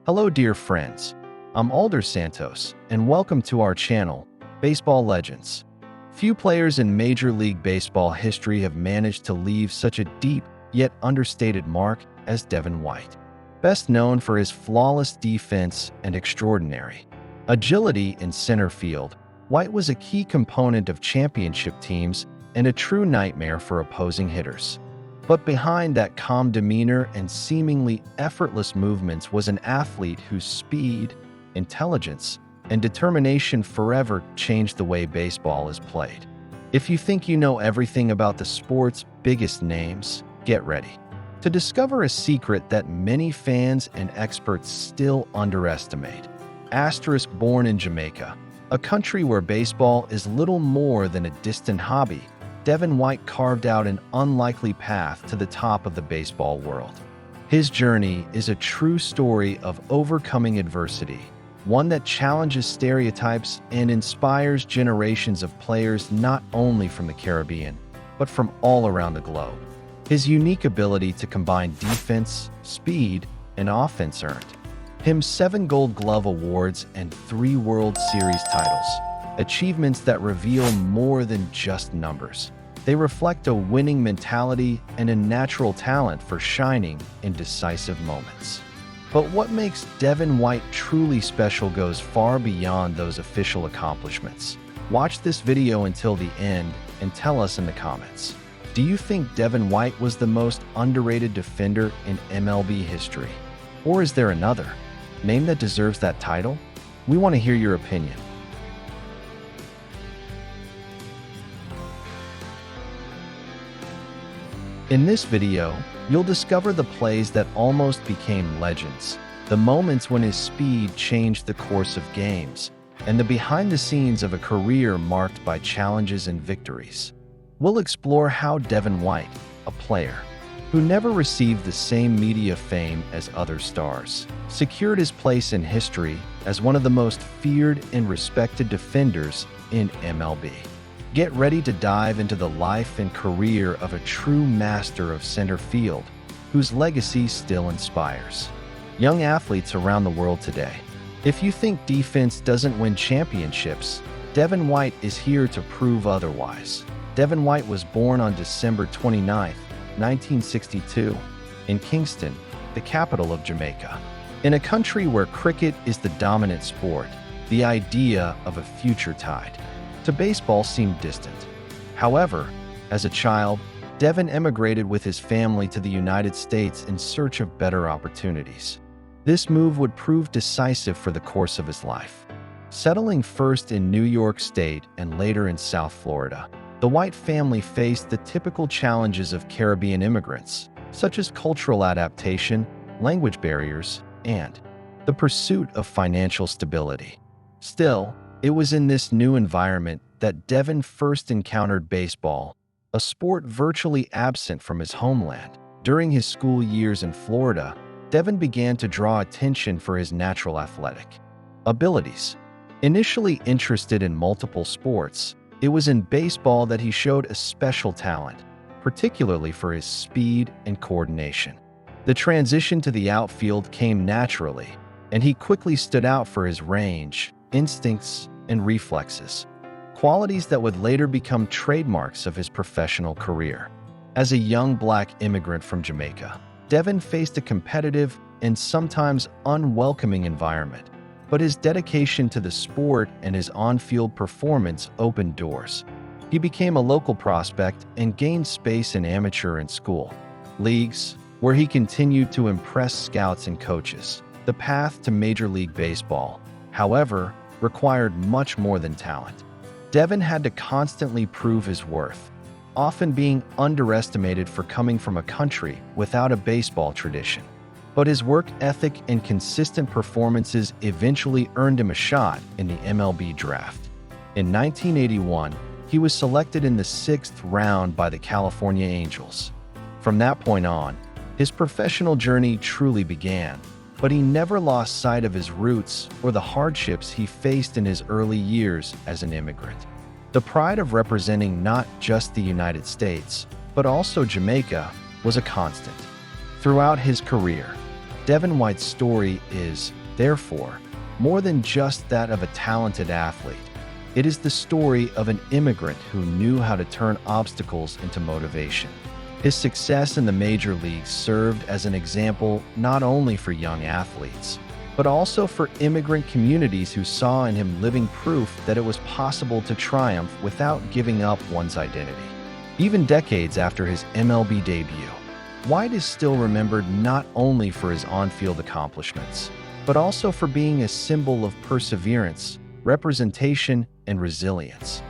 Hello dear friends, I'm Alder Santos, and welcome to our channel, Baseball Legends. Few players in Major League Baseball history have managed to leave such a deep yet understated mark as Devon White. Best known for his flawless defense and extraordinary agility in center field, White was a key component of championship teams and a true nightmare for opposing hitters. But behind that calm demeanor and seemingly effortless movements was an athlete whose speed, intelligence, and determination forever changed the way baseball is played. If you think you know everything about the sport's biggest names, get ready to discover a secret that many fans and experts still underestimate. Born in Jamaica, a country where baseball is little more than a distant hobby, Devon White carved out an unlikely path to the top of the baseball world. His journey is a true story of overcoming adversity, one that challenges stereotypes and inspires generations of players not only from the Caribbean, but from all around the globe. His unique ability to combine defense, speed, and offense earned him 7 Gold Glove awards and 3 World Series titles, achievements that reveal more than just numbers. They reflect a winning mentality and a natural talent for shining in decisive moments. But what makes Devon White truly special goes far beyond those official accomplishments. Watch this video until the end and tell us in the comments. Do you think Devon White was the most underrated defender in MLB history? Or is there another name that deserves that title? We want to hear your opinion. In this video, you'll discover the plays that almost became legends, the moments when his speed changed the course of games, and the behind the scenes of a career marked by challenges and victories. We'll explore how Devon White, a player who never received the same media fame as other stars, secured his place in history as one of the most feared and respected defenders in MLB. Get ready to dive into the life and career of a true master of center field, whose legacy still inspires young athletes around the world today. If you think defense doesn't win championships, Devon White is here to prove otherwise. Devon White was born on December 29, 1962, in Kingston, the capital of Jamaica. In a country where cricket is the dominant sport, the idea of a future tied to baseball seemed distant. However, as a child, Devon emigrated with his family to the United States in search of better opportunities. This move would prove decisive for the course of his life. Settling first in New York State and later in South Florida, the White family faced the typical challenges of Caribbean immigrants, such as cultural adaptation, language barriers, and the pursuit of financial stability. Still, it was in this new environment that Devon first encountered baseball, a sport virtually absent from his homeland. During his school years in Florida, Devon began to draw attention for his natural athletic abilities. Initially interested in multiple sports, it was in baseball that he showed a special talent, particularly for his speed and coordination. The transition to the outfield came naturally, and he quickly stood out for his range, instincts, and reflexes, qualities that would later become trademarks of his professional career. As a young black immigrant from Jamaica, Devon faced a competitive and sometimes unwelcoming environment, but his dedication to the sport and his on-field performance opened doors. He became a local prospect and gained space in amateur and school leagues, where he continued to impress scouts and coaches. The path to Major League Baseball, however, required much more than talent. Devon had to constantly prove his worth, often being underestimated for coming from a country without a baseball tradition. But his work ethic and consistent performances eventually earned him a shot in the MLB draft. In 1981, he was selected in the 6th round by the California Angels. From that point on, his professional journey truly began, but he never lost sight of his roots or the hardships he faced in his early years as an immigrant. The pride of representing not just the United States, but also Jamaica, was a constant. Throughout his career, Devon White's story is, therefore, more than just that of a talented athlete. It is the story of an immigrant who knew how to turn obstacles into motivation. His success in the major leagues served as an example not only for young athletes, but also for immigrant communities who saw in him living proof that it was possible to triumph without giving up one's identity. Even decades after his MLB debut, White is still remembered not only for his on-field accomplishments, but also for being a symbol of perseverance, representation, and resilience.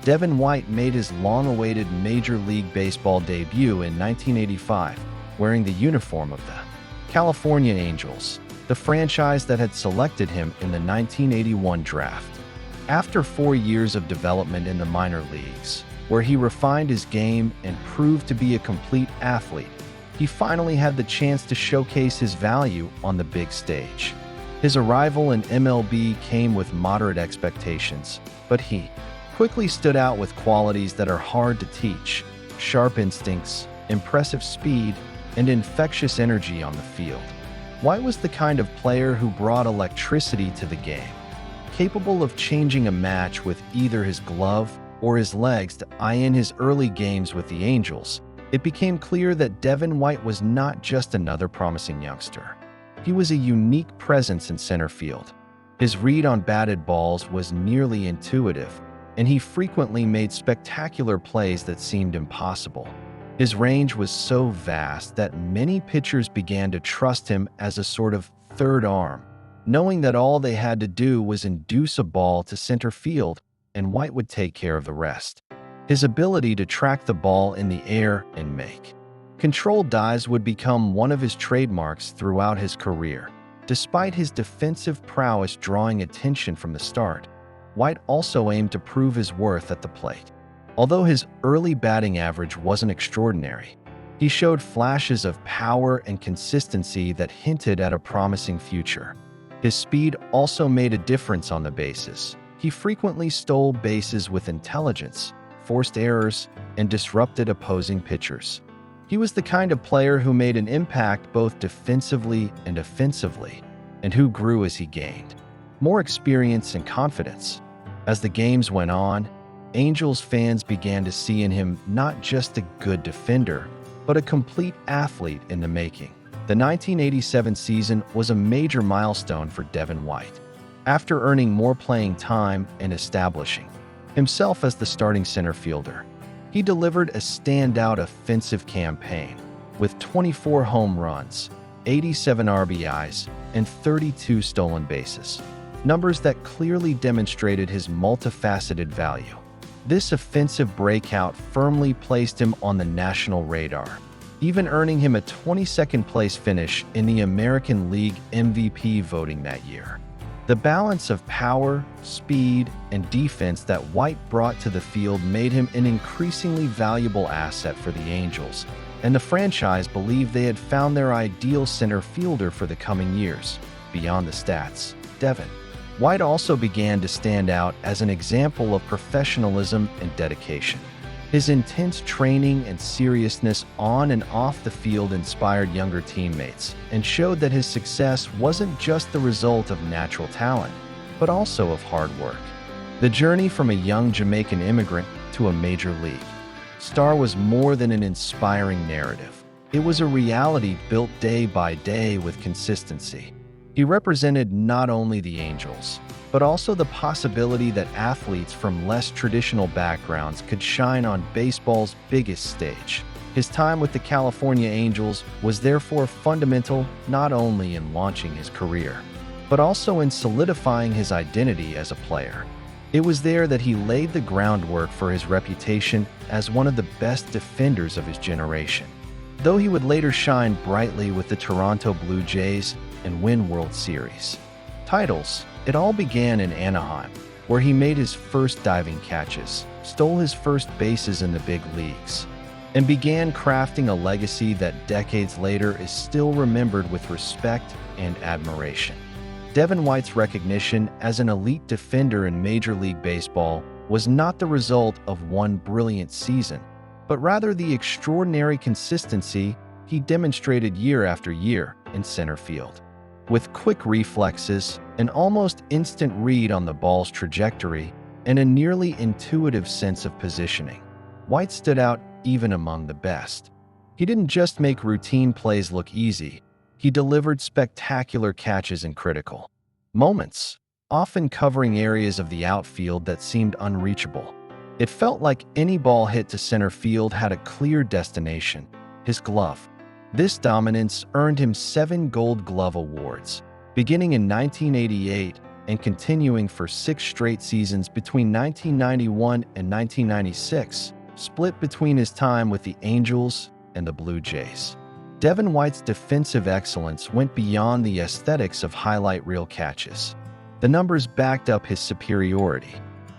Devon White made his long-awaited Major League Baseball debut in 1985, wearing the uniform of the California Angels, the franchise that had selected him in the 1981 draft. After 4 years of development in the minor leagues, where he refined his game and proved to be a complete athlete, he finally had the chance to showcase his value on the big stage. His arrival in MLB came with moderate expectations, but he quickly stood out with qualities that are hard to teach: sharp instincts, impressive speed, and infectious energy on the field. White was the kind of player who brought electricity to the game, capable of changing a match with either his glove or his legs. To eye in his early games with the Angels, it became clear that Devon White was not just another promising youngster. He was a unique presence in center field. His read on batted balls was nearly intuitive, and he frequently made spectacular plays that seemed impossible. His range was so vast that many pitchers began to trust him as a sort of third arm, knowing that all they had to do was induce a ball to center field and White would take care of the rest. His ability to track the ball in the air and make controlled dives would become one of his trademarks throughout his career. Despite his defensive prowess drawing attention from the start, White also aimed to prove his worth at the plate. Although his early batting average wasn't extraordinary, he showed flashes of power and consistency that hinted at a promising future. His speed also made a difference on the bases. He frequently stole bases with intelligence, forced errors, and disrupted opposing pitchers. He was the kind of player who made an impact both defensively and offensively, and who grew as he gained more experience and confidence. As the games went on, Angels fans began to see in him not just a good defender, but a complete athlete in the making. The 1987 season was a major milestone for Devon White. After earning more playing time and establishing himself as the starting center fielder, he delivered a standout offensive campaign with 24 home runs, 87 RBIs, and 32 stolen bases, numbers that clearly demonstrated his multifaceted value. This offensive breakout firmly placed him on the national radar, even earning him a 22nd place finish in the American League MVP voting that year. The balance of power, speed, and defense that White brought to the field made him an increasingly valuable asset for the Angels, and the franchise believed they had found their ideal center fielder for the coming years. Beyond the stats, Devon White also began to stand out as an example of professionalism and dedication. His intense training and seriousness on and off the field inspired younger teammates and showed that his success wasn't just the result of natural talent, but also of hard work. The journey from a young Jamaican immigrant to a major league star was more than an inspiring narrative. It was a reality built day by day with consistency. He represented not only the Angels, but also the possibility that athletes from less traditional backgrounds could shine on baseball's biggest stage. His time with the California Angels was therefore fundamental not only in launching his career, but also in solidifying his identity as a player. It was there that he laid the groundwork for his reputation as one of the best defenders of his generation. Though he would later shine brightly with the Toronto Blue Jays and win World Series titles, it all began in Anaheim, where he made his first diving catches, stole his first bases in the big leagues, and began crafting a legacy that decades later is still remembered with respect and admiration. Devon White's recognition as an elite defender in Major League Baseball was not the result of one brilliant season, but rather the extraordinary consistency he demonstrated year after year in center field. With quick reflexes, an almost instant read on the ball's trajectory, and a nearly intuitive sense of positioning, White stood out even among the best. He didn't just make routine plays look easy, he delivered spectacular catches in critical moments, often covering areas of the outfield that seemed unreachable. It felt like any ball hit to center field had a clear destination: his glove. This dominance earned him 7 Gold Glove awards, beginning in 1988 and continuing for 6 straight seasons between 1991 and 1996, split between his time with the Angels and the Blue Jays. Devon White's defensive excellence went beyond the aesthetics of highlight reel catches. The numbers backed up his superiority.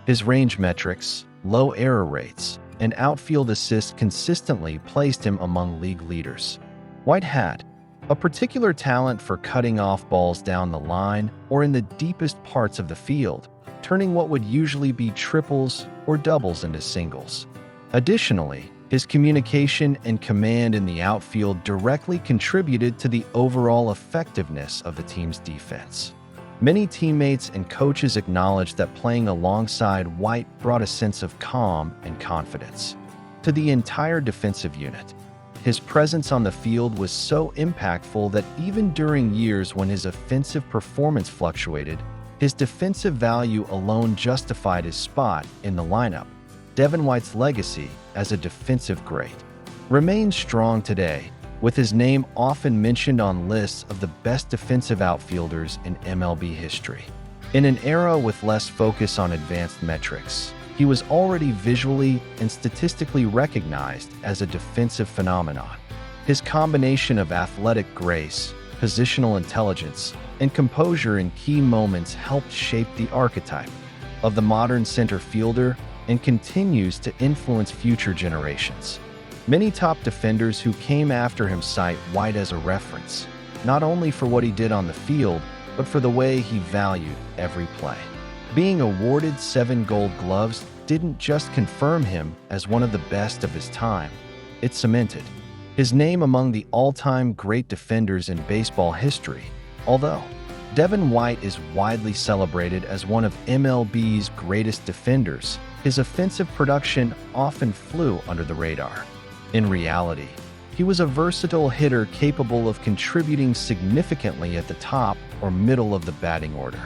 His range metrics, low error rates, and outfield assists consistently placed him among league leaders. White had a particular talent for cutting off balls down the line or in the deepest parts of the field, turning what would usually be triples or doubles into singles. Additionally, his communication and command in the outfield directly contributed to the overall effectiveness of the team's defense. Many teammates and coaches acknowledged that playing alongside White brought a sense of calm and confidence to the entire defensive unit. His presence on the field was so impactful that even during years when his offensive performance fluctuated, his defensive value alone justified his spot in the lineup. Devon White's legacy as a defensive great remains strong today, with his name often mentioned on lists of the best defensive outfielders in MLB history. In an era with less focus on advanced metrics, he was already visually and statistically recognized as a defensive phenomenon. His combination of athletic grace, positional intelligence, and composure in key moments helped shape the archetype of the modern center fielder and continues to influence future generations. Many top defenders who came after him cite White as a reference, not only for what he did on the field, but for the way he valued every play. Being awarded 7 Gold Gloves didn't just confirm him as one of the best of his time, it cemented his name among the all-time great defenders in baseball history. Although Devon White is widely celebrated as one of MLB's greatest defenders, his offensive production often flew under the radar. In reality, he was a versatile hitter capable of contributing significantly at the top or middle of the batting order.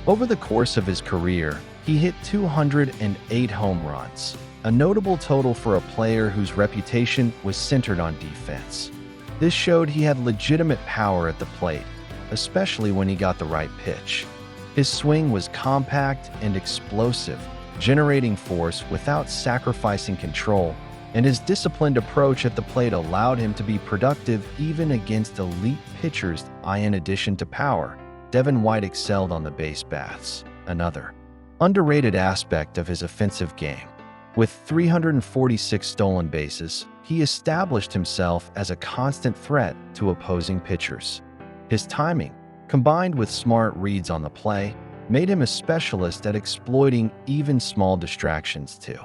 Over the course of his career, he hit 208 home runs, a notable total for a player whose reputation was centered on defense. This showed he had legitimate power at the plate, especially when he got the right pitch. His swing was compact and explosive, generating force without sacrificing control, and his disciplined approach at the plate allowed him to be productive even against elite pitchers. In addition to power, Devon White excelled on the base paths, another underrated aspect of his offensive game. With 346 stolen bases, he established himself as a constant threat to opposing pitchers. His timing, combined with smart reads on the play, made him a specialist at exploiting even small distractions to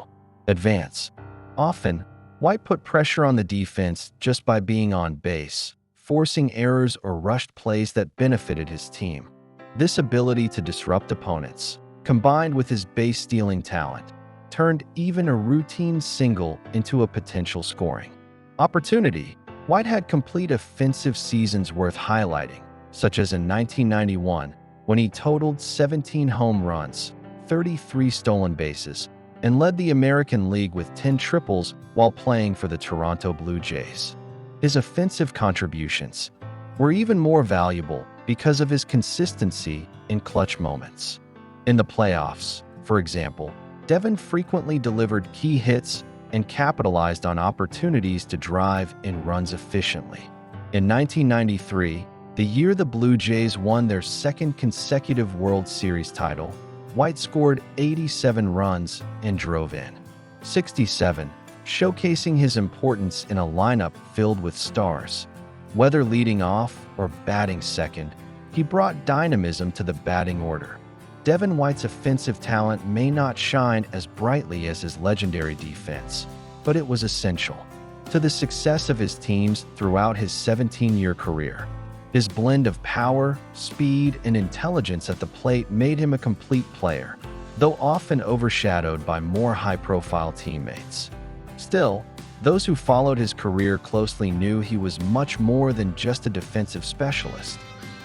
advance. Often, White put pressure on the defense just by being on base, forcing errors or rushed plays that benefited his team. This ability to disrupt opponents, combined with his base-stealing talent, turned even a routine single into a potential scoring opportunity. White had complete offensive seasons worth highlighting, such as in 1991, when he totaled 17 home runs, 33 stolen bases, and led the American League with 10 triples while playing for the Toronto Blue Jays. His offensive contributions were even more valuable because of his consistency in clutch moments. In the playoffs, for example, Devon frequently delivered key hits and capitalized on opportunities to drive in runs efficiently. In 1993, the year the Blue Jays won their second consecutive World Series title, White scored 87 runs and drove in 67, showcasing his importance in a lineup filled with stars. Whether leading off or batting second, he brought dynamism to the batting order. Devon White's offensive talent may not shine as brightly as his legendary defense, but it was essential to the success of his teams throughout his 17-year career. His blend of power, speed, and intelligence at the plate made him a complete player, though often overshadowed by more high-profile teammates. Still, those who followed his career closely knew he was much more than just a defensive specialist.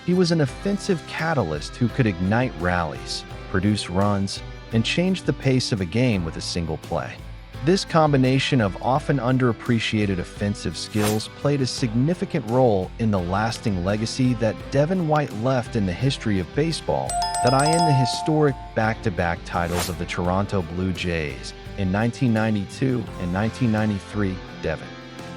He was an offensive catalyst who could ignite rallies, produce runs, and change the pace of a game with a single play. This combination of often underappreciated offensive skills played a significant role in the lasting legacy that Devon White left in the history of baseball, that in the historic back-to-back titles of the Toronto Blue Jays in 1992 and 1993. Devon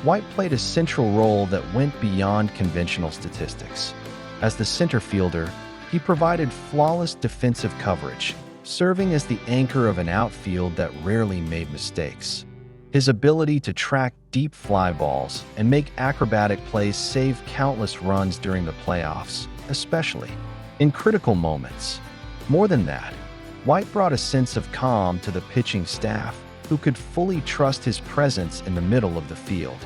White played a central role that went beyond conventional statistics. As the center fielder, he provided flawless defensive coverage, serving as the anchor of an outfield that rarely made mistakes. His ability to track deep fly balls and make acrobatic plays saved countless runs during the playoffs, especially in critical moments. More than that, White brought a sense of calm to the pitching staff, who could fully trust his presence in the middle of the field.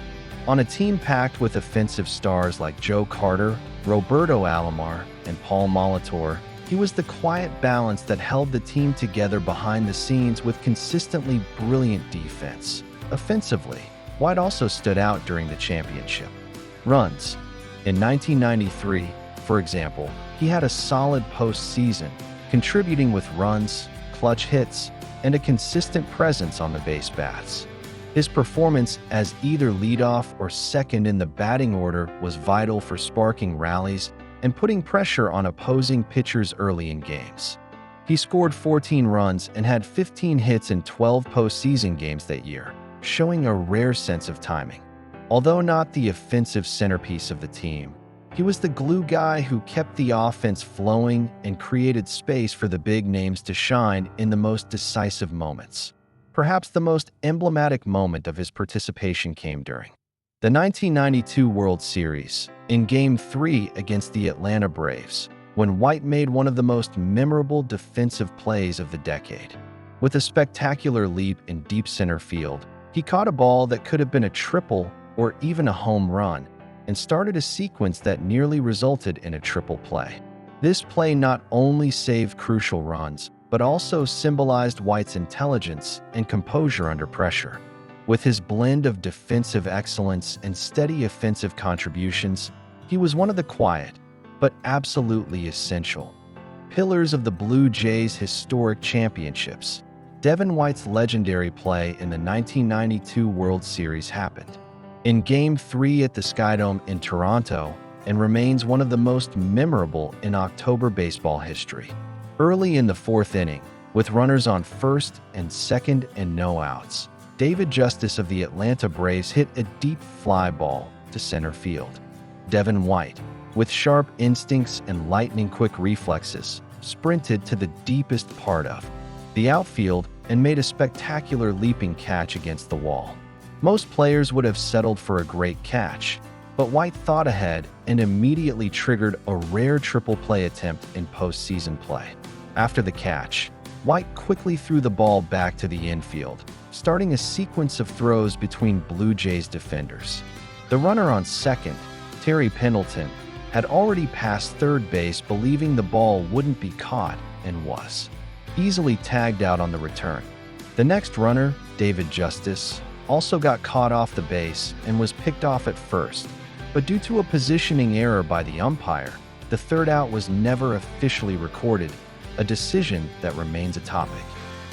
On a team packed with offensive stars like Joe Carter, Roberto Alomar, and Paul Molitor, he was the quiet balance that held the team together behind the scenes with consistently brilliant defense. Offensively, White also stood out during the championship runs. In 1993, for example, he had a solid postseason, contributing with runs, clutch hits, and a consistent presence on the base paths. His performance as either leadoff or second in the batting order was vital for sparking rallies and putting pressure on opposing pitchers early in games. He scored 14 runs and had 15 hits in 12 postseason games that year, showing a rare sense of timing. Although not the offensive centerpiece of the team, he was the glue guy who kept the offense flowing and created space for the big names to shine in the most decisive moments. Perhaps the most emblematic moment of his participation came during the 1992 World Series, in Game 3 against the Atlanta Braves, when White made one of the most memorable defensive plays of the decade. With a spectacular leap in deep center field, he caught a ball that could have been a triple or even a home run, and started a sequence that nearly resulted in a triple play. This play not only saved crucial runs, but also symbolized White's intelligence and composure under pressure. With his blend of defensive excellence and steady offensive contributions, he was one of the quiet, but absolutely essential pillars of the Blue Jays' historic championships. Devon White's legendary play in the 1992 World Series happened in Game 3 at the Skydome in Toronto and remains one of the most memorable in October baseball history. Early in the fourth inning, with runners on first and second and no outs, David Justice of the Atlanta Braves hit a deep fly ball to center field. Devon White, with sharp instincts and lightning-quick reflexes, sprinted to the deepest part of the outfield and made a spectacular leaping catch against the wall. Most players would have settled for a great catch, but White thought ahead and immediately triggered a rare triple play attempt in postseason play. After the catch, White quickly threw the ball back to the infield, starting a sequence of throws between Blue Jays defenders. The runner on second, Terry Pendleton, had already passed third base, believing the ball wouldn't be caught, and was easily tagged out on the return. The next runner, David Justice, also got caught off the base and was picked off at first, but due to a positioning error by the umpire, the third out was never officially recorded, a decision that remains a topic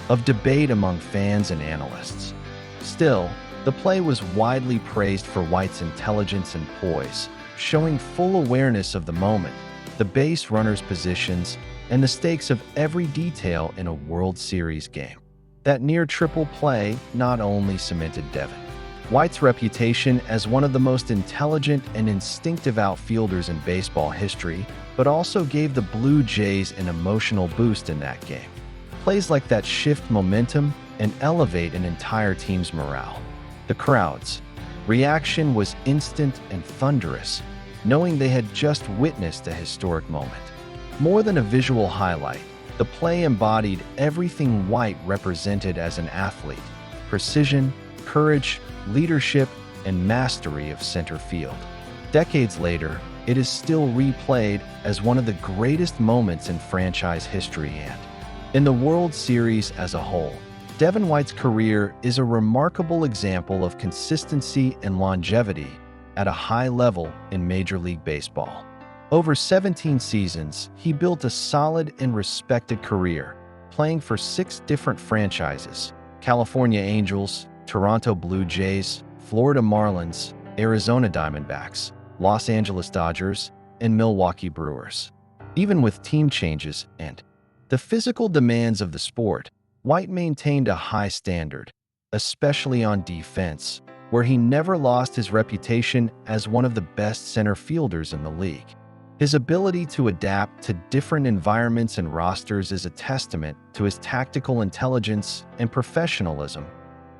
of debate among fans and analysts. Still, the play was widely praised for White's intelligence and poise, showing full awareness of the moment, the base runner's positions, and the stakes of every detail in a World Series game. That near triple play not only cemented Devon White's reputation as one of the most intelligent and instinctive outfielders in baseball history, but also gave the Blue Jays an emotional boost in that game. Plays like that shift momentum and elevate an entire team's morale. The crowd's reaction was instant and thunderous, knowing they had just witnessed a historic moment. More than a visual highlight, the play embodied everything White represented as an athlete: precision, courage, leadership, and mastery of center field. Decades later, it is still replayed as one of the greatest moments in franchise history. And in the World Series as a whole, Devon White's career is a remarkable example of consistency and longevity at a high level in Major League Baseball. Over 17 seasons, he built a solid and respected career, playing for 6 different franchises: California Angels, Toronto Blue Jays, Florida Marlins, Arizona Diamondbacks, Los Angeles Dodgers, and Milwaukee Brewers. Even with team changes and the physical demands of the sport, White maintained a high standard, especially on defense, where he never lost his reputation as one of the best center fielders in the league. His ability to adapt to different environments and rosters is a testament to his tactical intelligence and professionalism.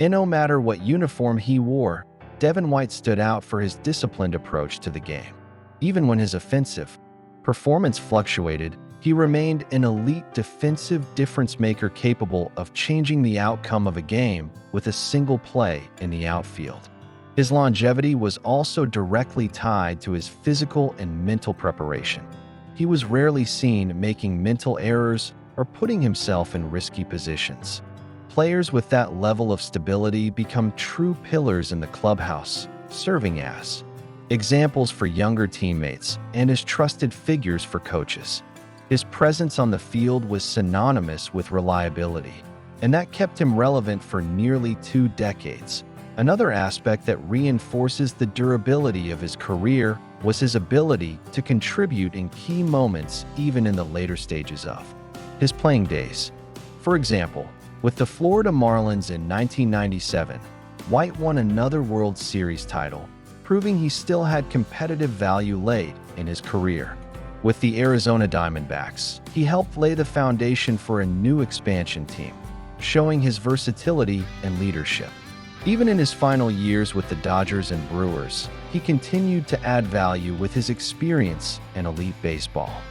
And no matter what uniform he wore, Devon White stood out for his disciplined approach to the game. Even when his offensive performance fluctuated, he remained an elite defensive difference-maker capable of changing the outcome of a game with a single play in the outfield. His longevity was also directly tied to his physical and mental preparation. He was rarely seen making mental errors or putting himself in risky positions. Players with that level of stability become true pillars in the clubhouse, serving as examples for younger teammates and as trusted figures for coaches. His presence on the field was synonymous with reliability, and that kept him relevant for nearly 2 decades. Another aspect that reinforces the durability of his career was his ability to contribute in key moments even in the later stages of his playing days. For example, with the Florida Marlins in 1997, White won another World Series title, proving he still had competitive value late in his career. With the Arizona Diamondbacks, he helped lay the foundation for a new expansion team, showing his versatility and leadership. Even in his final years with the Dodgers and Brewers, he continued to add value with his experience and elite baseball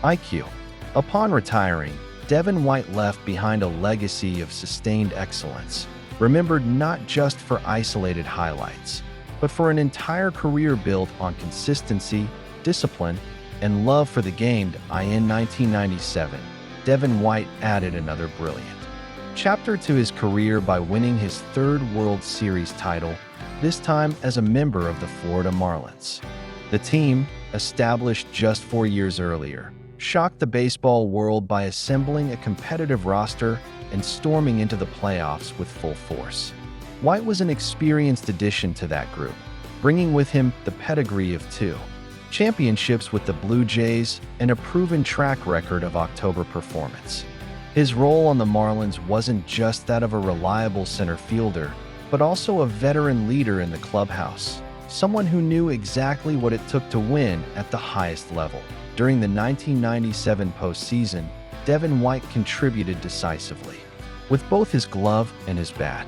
IQ. Upon retiring, Devon White left behind a legacy of sustained excellence, remembered not just for isolated highlights, but for an entire career built on consistency, discipline, and love for the game. In 1997, Devon White added another brilliant chapter to his career by winning his 3rd World Series title, this time as a member of the Florida Marlins. The team, established just 4 years earlier, shocked the baseball world by assembling a competitive roster and storming into the playoffs with full force. White was an experienced addition to that group, bringing with him the pedigree of 2 championships with the Blue Jays and a proven track record of October performance. His role on the Marlins wasn't just that of a reliable center fielder, but also a veteran leader in the clubhouse, someone who knew exactly what it took to win at the highest level. During the 1997 postseason, Devon White contributed decisively, with both his glove and his bat.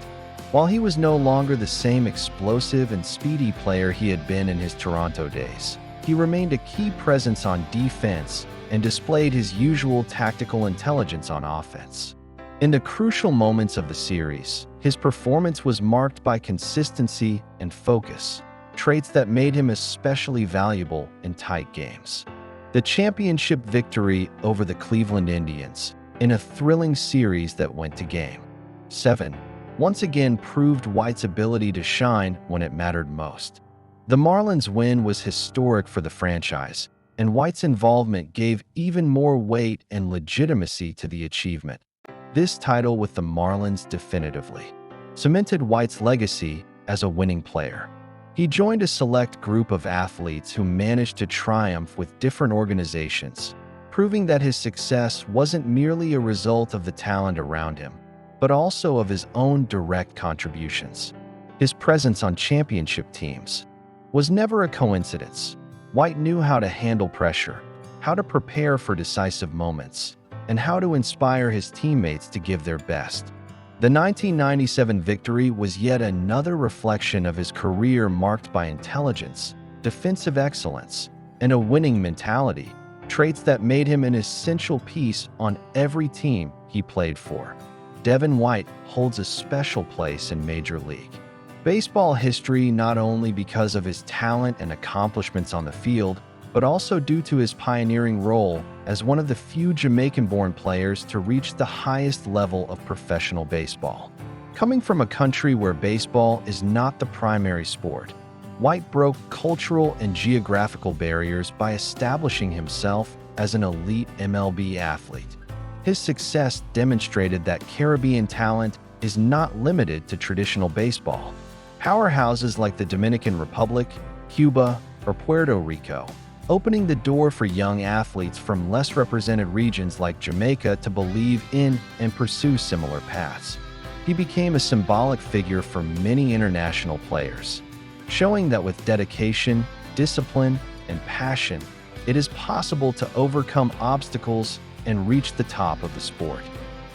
While he was no longer the same explosive and speedy player he had been in his Toronto days, he remained a key presence on defense and displayed his usual tactical intelligence on offense. In the crucial moments of the series, his performance was marked by consistency and focus, traits that made him especially valuable in tight games. The championship victory over the Cleveland Indians, in a thrilling series that went to Game 7, once again proved White's ability to shine when it mattered most. The Marlins' win was historic for the franchise, and White's involvement gave even more weight and legitimacy to the achievement. This title with the Marlins definitively cemented White's legacy as a winning player. He joined a select group of athletes who managed to triumph with different organizations, proving that his success wasn't merely a result of the talent around him, but also of his own direct contributions. His presence on championship teams was never a coincidence. White knew how to handle pressure, how to prepare for decisive moments, and how to inspire his teammates to give their best. The 1997 victory was yet another reflection of his career marked by intelligence, defensive excellence, and a winning mentality, traits that made him an essential piece on every team he played for. Devon White holds a special place in Major League Baseball history not only because of his talent and accomplishments on the field, but also due to his pioneering role as one of the few Jamaican-born players to reach the highest level of professional baseball. Coming from a country where baseball is not the primary sport, White broke cultural and geographical barriers by establishing himself as an elite MLB athlete. His success demonstrated that Caribbean talent is not limited to traditional baseball. Powerhouses like the Dominican Republic, Cuba, or Puerto Rico, opening the door for young athletes from less represented regions like Jamaica to believe in and pursue similar paths. He became a symbolic figure for many international players, showing that with dedication, discipline, and passion, it is possible to overcome obstacles and reach the top of the sport.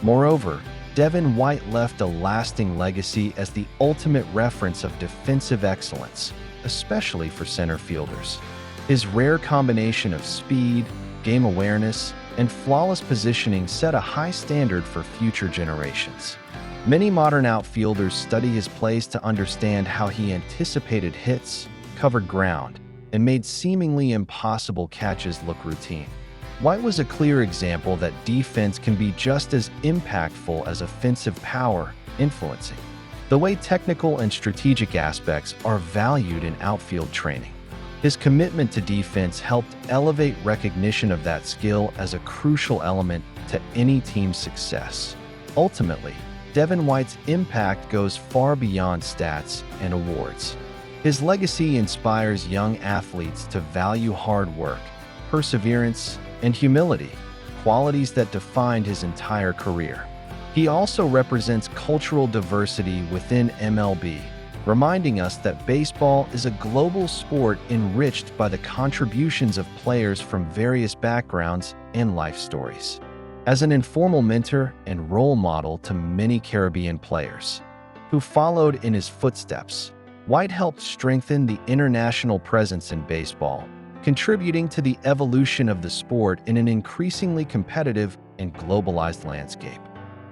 Moreover, Devon White left a lasting legacy as the ultimate reference of defensive excellence, especially for center fielders. His rare combination of speed, game awareness, and flawless positioning set a high standard for future generations. Many modern outfielders study his plays to understand how he anticipated hits, covered ground, and made seemingly impossible catches look routine. White was a clear example that defense can be just as impactful as offensive power, influencing the way technical and strategic aspects are valued in outfield training. His commitment to defense helped elevate recognition of that skill as a crucial element to any team's success. Ultimately, Devon White's impact goes far beyond stats and awards. His legacy inspires young athletes to value hard work, perseverance, and humility, qualities that defined his entire career. He also represents cultural diversity within MLB, reminding us that baseball is a global sport enriched by the contributions of players from various backgrounds and life stories. As an informal mentor and role model to many Caribbean players who followed in his footsteps, White helped strengthen the international presence in baseball, contributing to the evolution of the sport in an increasingly competitive and globalized landscape.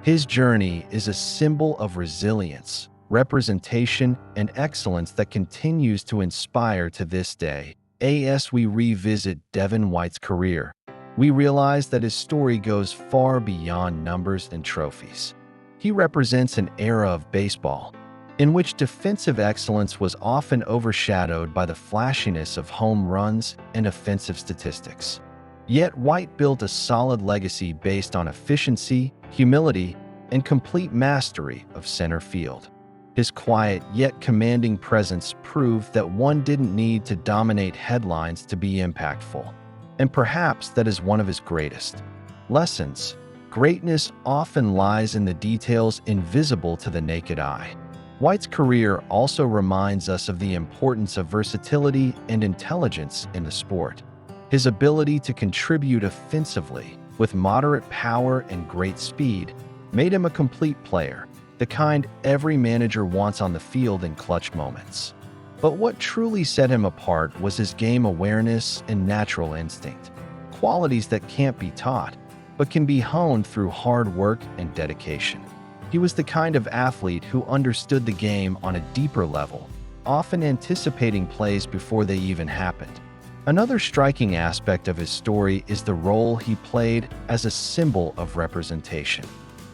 His journey is a symbol of resilience, representation, and excellence that continues to inspire to this day. As we revisit Devon White's career, we realize that his story goes far beyond numbers and trophies. He represents an era of baseball in which defensive excellence was often overshadowed by the flashiness of home runs and offensive statistics. Yet White built a solid legacy based on efficiency, humility, and complete mastery of center field. His quiet yet commanding presence proved that one didn't need to dominate headlines to be impactful. And perhaps that is one of his greatest lessons. Greatness often lies in the details invisible to the naked eye. White's career also reminds us of the importance of versatility and intelligence in the sport. His ability to contribute offensively with moderate power and great speed made him a complete player, the kind every manager wants on the field in clutch moments. But what truly set him apart was his game awareness and natural instinct, qualities that can't be taught, but can be honed through hard work and dedication. He was the kind of athlete who understood the game on a deeper level, often anticipating plays before they even happened. Another striking aspect of his story is the role he played as a symbol of representation.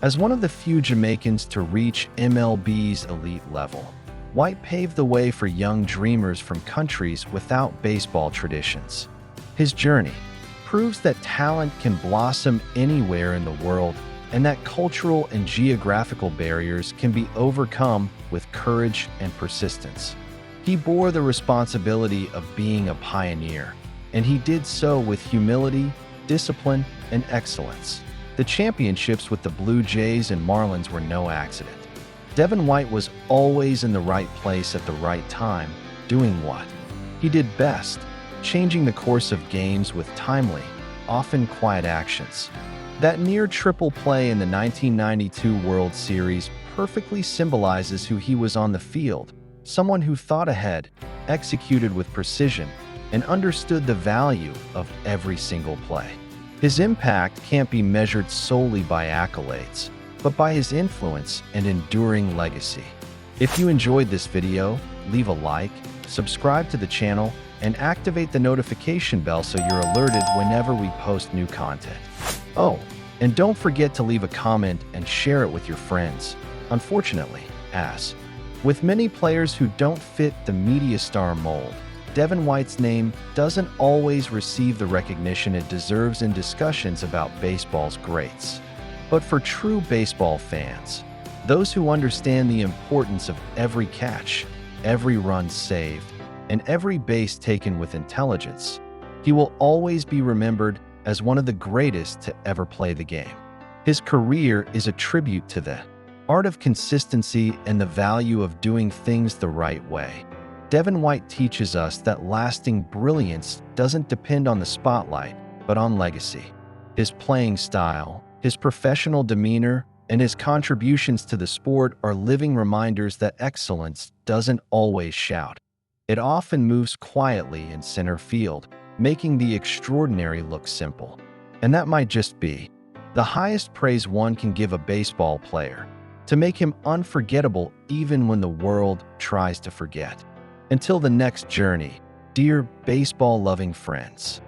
As one of the few Jamaicans to reach MLB's elite level, White paved the way for young dreamers from countries without baseball traditions. His journey proves that talent can blossom anywhere in the world and that cultural and geographical barriers can be overcome with courage and persistence. He bore the responsibility of being a pioneer, and he did so with humility, discipline, and excellence. The championships with the Blue Jays and Marlins were no accident. Devon White was always in the right place at the right time, doing what he did best, changing the course of games with timely, often quiet actions. That near triple play in the 1992 World Series perfectly symbolizes who he was on the field, someone who thought ahead, executed with precision, and understood the value of every single play. His impact can't be measured solely by accolades, but by his influence and enduring legacy. If you enjoyed this video, leave a like, subscribe to the channel, and activate the notification bell so you're alerted whenever we post new content. Oh, and don't forget to leave a comment and share it with your friends. Unfortunately, as with many players who don't fit the media star mold, Devon White's name doesn't always receive the recognition it deserves in discussions about baseball's greats. But for true baseball fans, those who understand the importance of every catch, every run saved, and every base taken with intelligence, he will always be remembered as one of the greatest to ever play the game. His career is a tribute to the art of consistency and the value of doing things the right way. Devon White teaches us that lasting brilliance doesn't depend on the spotlight, but on legacy. His playing style, his professional demeanor, and his contributions to the sport are living reminders that excellence doesn't always shout. It often moves quietly in center field, making the extraordinary look simple. And that might just be the highest praise one can give a baseball player, to make him unforgettable even when the world tries to forget. Until the next journey, dear baseball-loving friends.